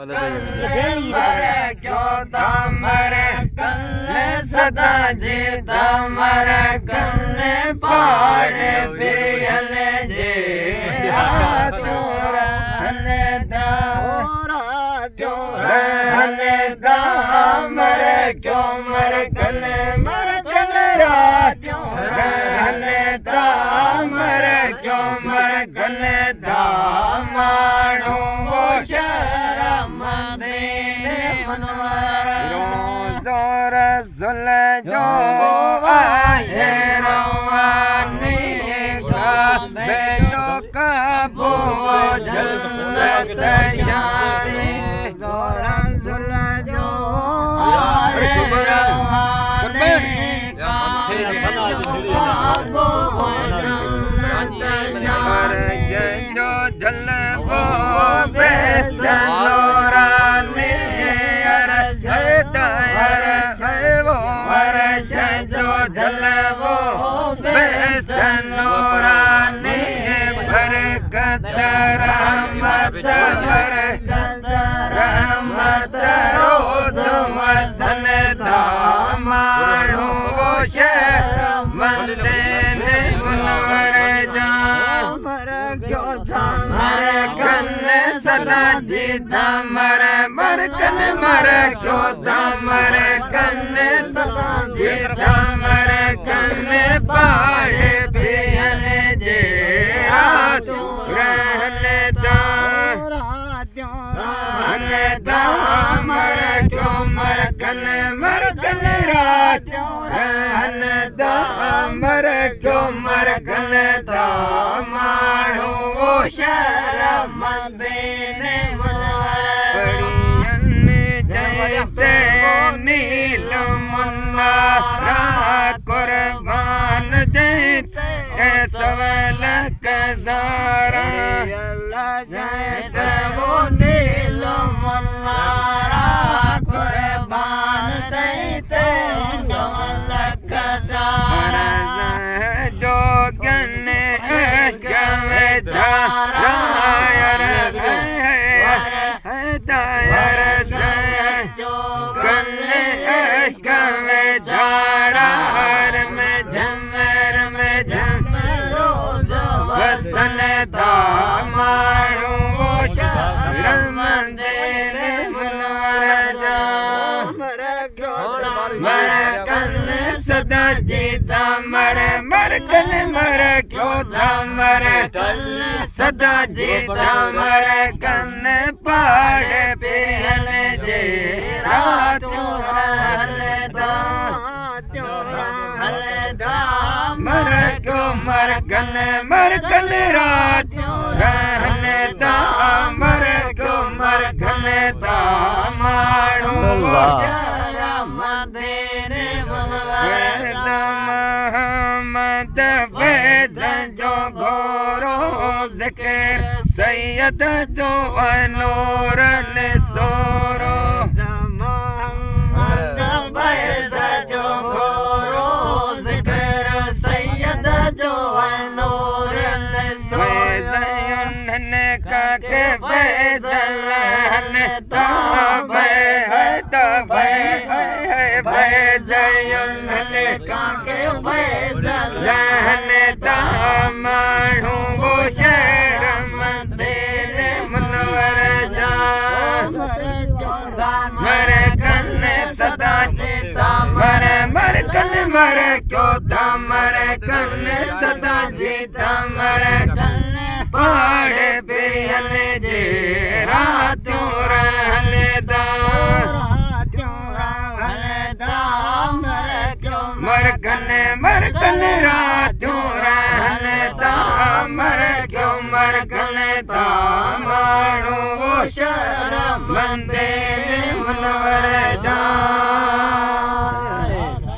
क्यों तमरे कन्ने सदा जी तमरे कन्ने पाड़े पियले जी हने मरे क्यों मर कन्ने रात्यों हने मरे क्यों मर कन्ने दामाड़ू वो शरम देने जोर सुल जो आए रवानी का बेटो का वो जन्नत शानी जोर सुल जो आए रवानी का बेटो का वो जन्नत शानी जो जलवो बेतनोरानी जो जलवो बेतनोरानी बरकत रहमत रोज वसन दामाड़ू मंदे ने मुनवर जा मरे कन्ने सदा जी मर क्यों मरे कन्ने सदा जी मरे कन्ने पाड़े पियने जे रातू रहने दा मरे क्यों मर कन्ने रातू रहने दा मरे क्यों मर कन्ने दा माड़ू वो शरम देने जयते नील मुन्नारा कुर्बान जयते सवल कसारा जयते वो नील मुन्नारा कुर्बान जयते सवल कसारा जो गन्ने इश्क में धारा दामाड़ू मंदिर मुनवर जा मर कन्ने सदा जी मर कन्ने क्यों मर सदा जी मर कन्ने पहाड़ पियले जे रातों मर क्यों मर कन्ने रात रहने दा मर क्यों मर कन्ने दा माड़ू शरम देने मोहम्मद वेद जो गोरो जिक्र सैयद जो नूर ने सोरो मोहम्मद वेद जो गोरो जिक्र सैयद जो नूर ने सोरो के फैजलन ताबे है जयन का के फैजलन तामाड़ू वो शरम देने मुनवर जा मरे कन्ने सदा जीता मर कन्ने क्यों मरे कन्ने सदा जीता मरे कन्ने पहाड़े पियने जे रातों रहने दा मर कन्ने रातों रहने दा मर कन्ने दा माड़ू वो शरम मंदे मुनवर जा